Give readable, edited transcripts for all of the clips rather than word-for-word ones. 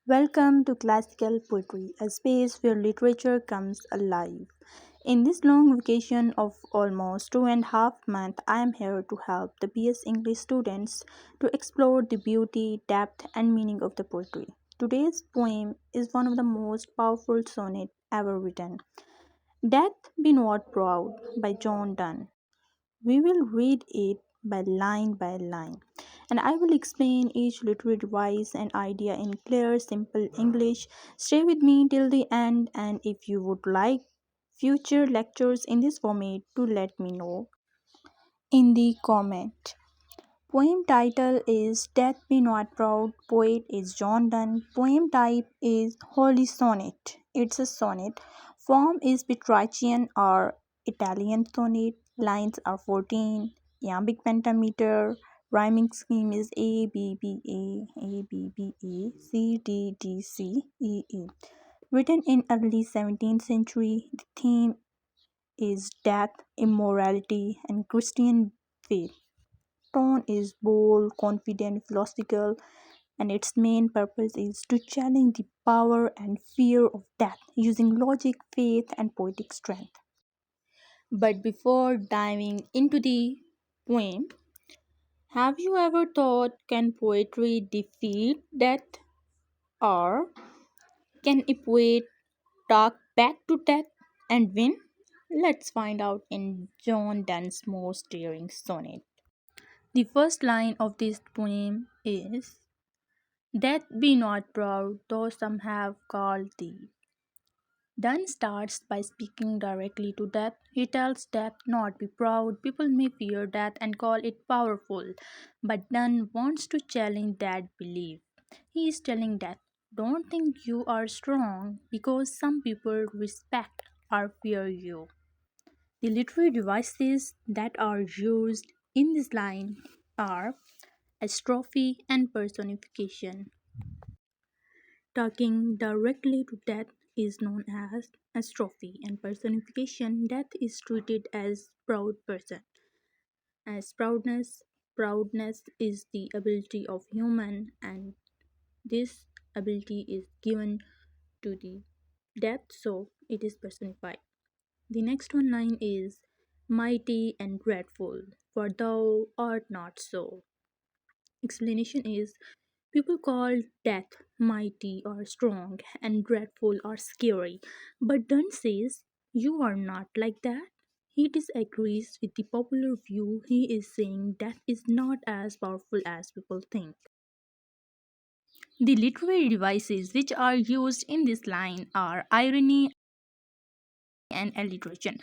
Welcome to Classical Poetry, a space where literature comes alive. In this long vacation of almost 2.5 months, I am here to help the BS English students to explore the beauty, depth, and meaning of the poetry. Today's poem is one of the most powerful sonnets ever written. Death Be Not Proud by John Donne. We will read it by line, and I will explain each literary device and idea in clear, simple English. Stay with me till the end, and if you would like future lectures in this format, to let me know in the comment. Poem title is Death Be Not Proud. Poet is John Donne. Poem type is Holy Sonnet. It's a sonnet. Form is Petrarchian or Italian sonnet. Lines are 14. Iambic pentameter. Rhyming scheme is A B B A A B B A C D D C E E. Written in early 17th century, the theme is death, immorality, and Christian faith. Tone is bold, confident, philosophical, and its main purpose is to challenge the power and fear of death using logic, faith, and poetic strength. But before diving into the poem, have you ever thought, can poetry defeat death, or can a poet talk back to death and win? Let's find out in John Donne's most daring sonnet. The first line of this poem is Death be not proud, though some have called thee. Donne starts by speaking directly to death. He tells death not be proud. People may fear death and call it powerful, but Donne wants to challenge that belief. He is telling death, don't think you are strong because some people respect or fear you. The literary devices that are used in this line are apostrophe and personification. Talking directly to death is known as apostrophe, and personification, death is treated as proud person. As proudness is the ability of human, and this ability is given to the death, so it is personified. The next one line is mighty and dreadful, for thou art not so. Explanation is people call death mighty or strong and dreadful or scary, but Dunn says you are not like that. He disagrees with the popular view. He is saying death is not as powerful as people think. The literary devices which are used in this line are irony and alliteration.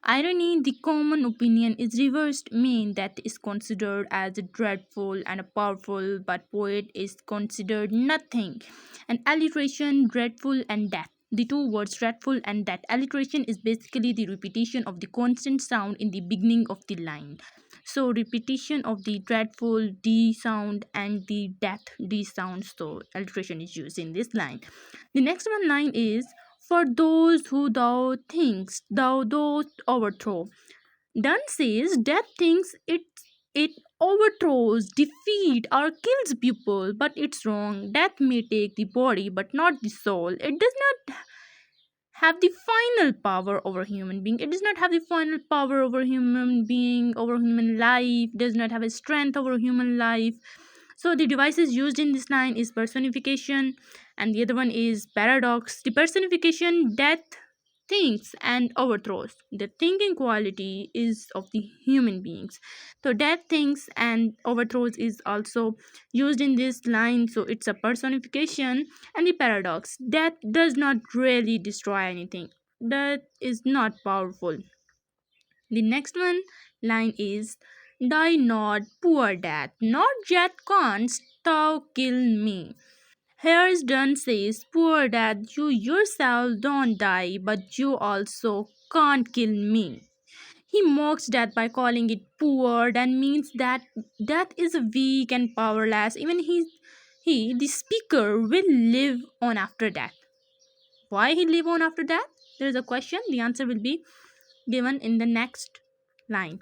Irony, the common opinion is reversed mean that is considered as dreadful and powerful, but poet is considered nothing. And alliteration, dreadful and death. The two words dreadful and death. Alliteration is basically the repetition of the constant sound in the beginning of the line. So repetition of the dreadful D sound and the death D sound. So alliteration is used in this line. The next one line is for those who thou thinkst thou dost overthrow. Donne says death thinks it overthrows, defeat, or kills people, but it's wrong. Death may take the body but not the soul. It does not have the final power over human being. It does not have the final power over human being, over human life, does not have a strength over human life. So the devices used in this line is personification, and the other one is paradox. The personification, death thinks and overthrows. The thinking quality is of the human beings. So death thinks and overthrows is also used in this line. So it's a personification. And the paradox, death does not really destroy anything. Death is not powerful. The next one line is die not, poor death, not yet canst thou kill me. Here's Dunn says, poor death, you yourself don't die, but you also can't kill me. He mocks death by calling it poor, that means that death is weak and powerless. Even the speaker, will live on after death. Why he live on after death? There is a question. The answer will be given in the next line.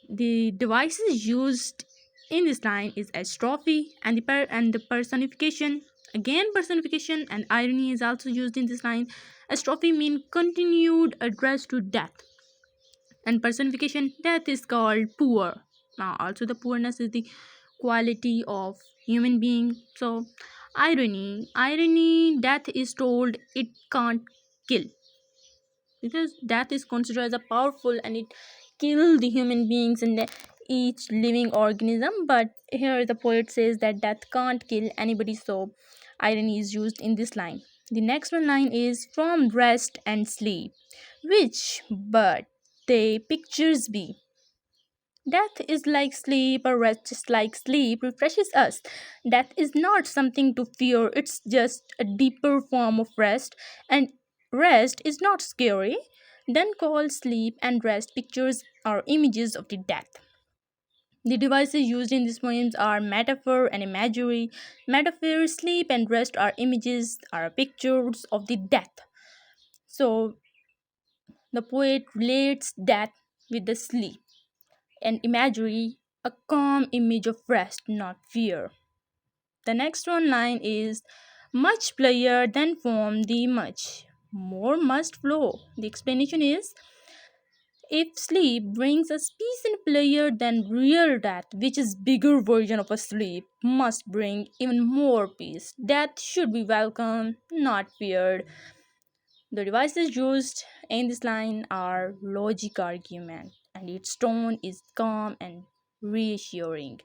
The devices used in this line is apostrophe and the personification. Again, personification and irony is also used in this line. Apostrophe mean continued address to death, and personification, death is called poor. Now, also the poorness is the quality of human being. So, irony, death is told it can't kill, because death is considered as a powerful and it kill the human beings and each living organism. But here the poet says that death can't kill anybody, so irony is used in this line. The next one line is from rest and sleep, which but they pictures be. Death is like sleep, or rest is like sleep, refreshes us. Death is not something to fear, it's just a deeper form of rest, and rest is not scary. Then call sleep and rest pictures or images of the death. The devices used in these poems are metaphor and imagery. Metaphor, sleep, and rest are images, are pictures of the death. So the poet relates death with the sleep and imagery, a calm image of rest, not fear. The next one line is much player than form the much. More must flow. The explanation is if sleep brings us peace and pleasure, then real death, which is bigger version of a sleep, must bring even more peace. Death should be welcome, not feared. The devices used in this line are logic argument, and its tone is calm and reassuring.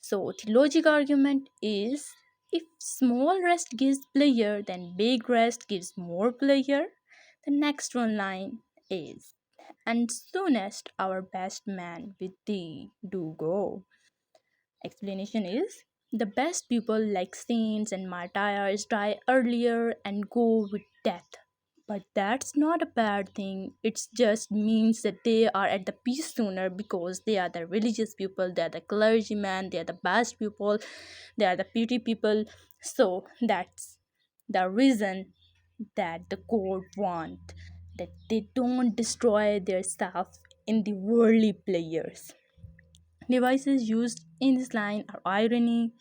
So the logic argument is if small rest gives pleasure, then big rest gives more pleasure. The next one line is and soonest our best man with thee do go. Explanation is the best people like saints and martyrs die earlier and go with death. But that's not a bad thing. It just means that they are at the peace sooner because they are the religious people, they are the clergymen, they are the best people, they are the beauty people. So that's the reason that the court want that they don't destroy their stuff in the worldly players. Devices used in this line are irony,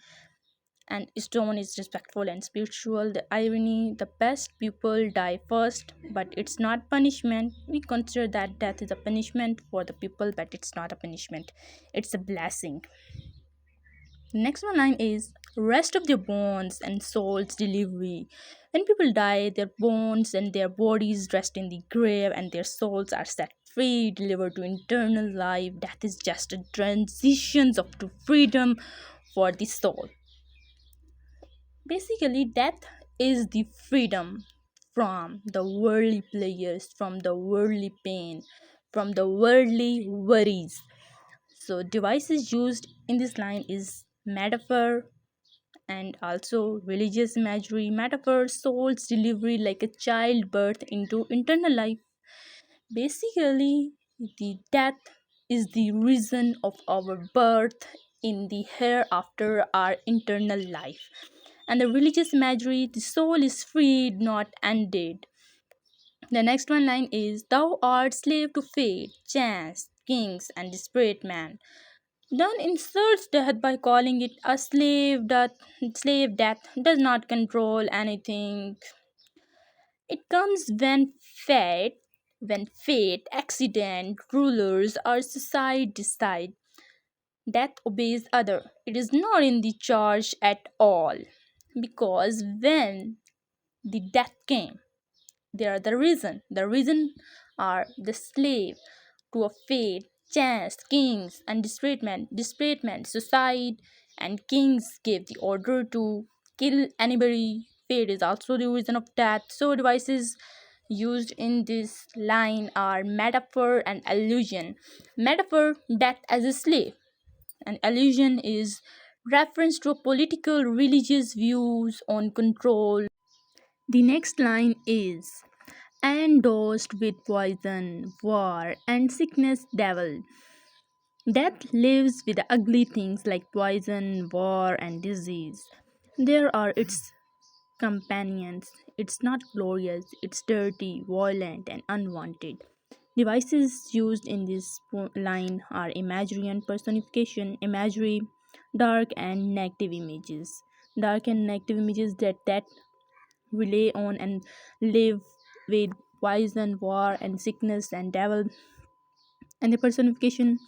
and stone is respectful and spiritual. The irony, the best people die first, but it's not punishment. We consider that death is a punishment for the people, but it's not a punishment, it's a blessing. The next one line is rest of their bones and souls delivery. When people die, their bones and their bodies rest in the grave and their souls are set free, delivered to eternal life. Death is just a transition of to freedom for the soul. Basically, death is the freedom from the worldly pleasures, from the worldly pain, from the worldly worries. So, devices used in this line is metaphor and also religious imagery. Metaphor, soul's delivery like a child birth into internal life. Basically, the death is the reason of our birth in the hereafter, our internal life. And the religious imagery, the soul is freed, not ended. The next one line is thou art slave to fate, chance, kings, and desperate man. Donne insults death by calling it a slave. That slave death does not control anything. It comes when fate, accident, rulers, or society decide. Death obeys other. It is not in the charge at all. Because when the death came, they are the reason. The reason are the slave to a fate, chance, kings, and displacement, society, and kings gave the order to kill anybody. Fate is also the reason of death. So devices used in this line are metaphor and allusion. Metaphor, death as a slave, and allusion is reference to political religious views on control. The next line is and dosed with poison, war, and sickness devil. Death lives with the ugly things like poison, war, and disease. There are its companions. It's not glorious, it's dirty, violent, and unwanted. Devices used in this line are imagery and personification. Imagery, dark and negative images. dark and negative images that rely on and live with poison, war, and sickness and devil. And the personification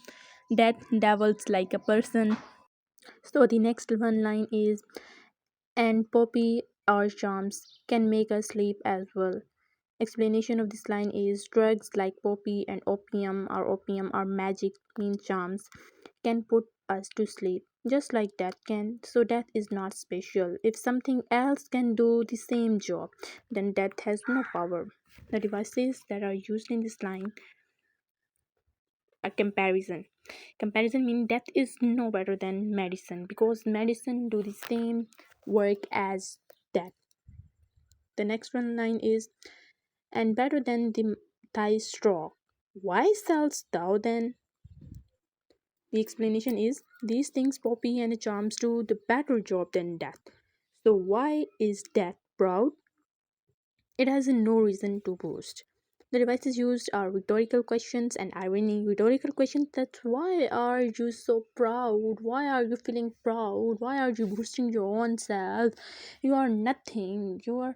that devils like a person. So the next one line is, and poppy or charms can make us sleep as well. Explanation of this line is, drugs like poppy and opium or magic mean charms can put us to sleep just like death can. So death is not special. If something else can do the same job, then death has no power. The devices that are used in this line are comparison. Comparison means death is no better than medicine because medicine do the same work as death. The next one line is, and better than thy straw. Why sellst thou then? The explanation is, these things poppy and charms do the better job than death. So why is death proud? It has no reason to boast. The devices used are rhetorical questions and irony. Rhetorical questions, that why are you so proud? Why are you feeling proud? Why are you boosting your own self? You are nothing. Your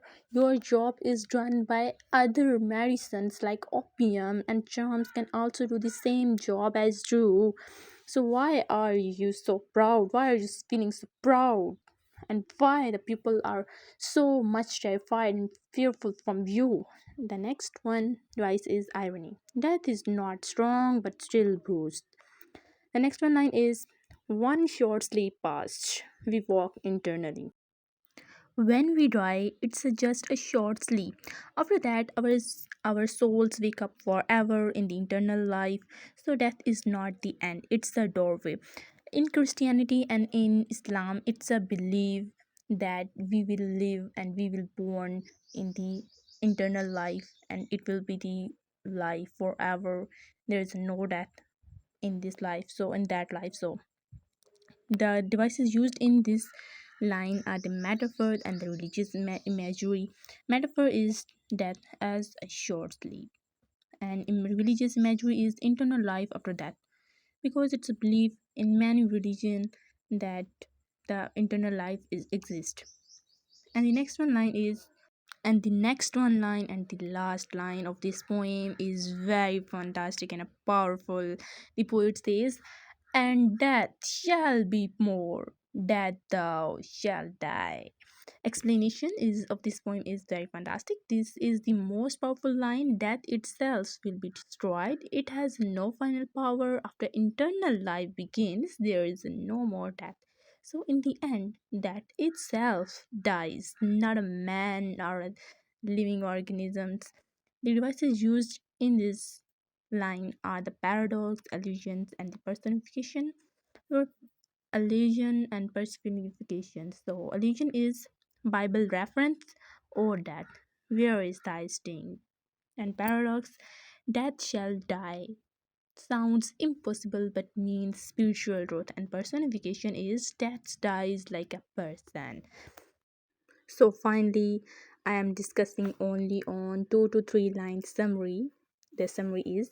job is done by other medicines like opium, and charms can also do the same job as you. So why are you so proud? Why are you feeling so proud? And why the people are so much terrified and fearful from you? The next one device is irony. Death is not strong but still bruised. The next one line is, one short sleep past, we walk internally. When we die, it's just a short sleep. After that, our souls wake up forever in the eternal life. So death is not the end; it's the doorway. In Christianity and in Islam, it's a belief that we will live and we will born in the eternal life, and it will be the life forever. There is no death in this life. So in that life, so the devices used in this line are the metaphor and the religious imagery. Metaphor is death as a short sleep, and religious imagery is internal life after death, because it's a belief in many religions that the internal life is exist. And the next one line is, and the next one line and the last line of this poem is very fantastic and powerful. The poet says, and death shall be more, that thou shalt die. Explanation is of this poem is very fantastic. This is the most powerful line. Death itself will be destroyed. It has no final power. After eternal life begins, there is no more death. So in the end, death itself dies, not a man or a living organisms. The devices used in this line are the paradox, allusions, and the personification. Or allusion and personification. So allusion is Bible reference, or that where is thy sting? And paradox, death shall die, sounds impossible but means spiritual truth. And personification is death dies like a person. So finally, I am discussing only on 2 to 3 lines summary. The summary is,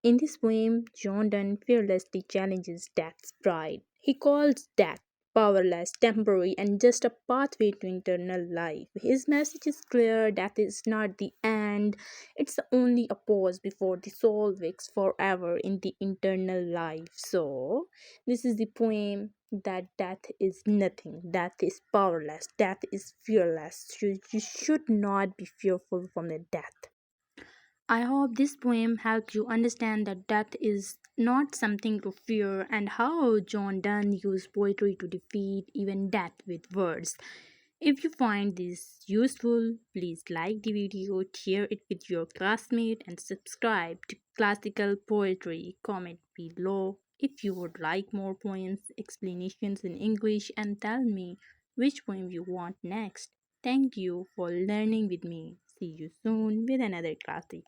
in this poem, John Donne fearlessly challenges death's pride. He calls death powerless, temporary, and just a pathway to eternal life. His message is clear: death is not the end, it's only a pause before the soul wakes forever in the eternal life. So, this is the poem that death is nothing, death is powerless, death is fearless. You should not be fearful from the death. I hope this poem helps you understand that death is not something to fear, and how John Donne used poetry to defeat even death with words. If you find this useful, please like the video, share it with your classmate, and subscribe to Classical Poetry. Comment below if you would like more poems, explanations in English, and tell me which poem you want next. Thank you for learning with me. See you soon with another classic.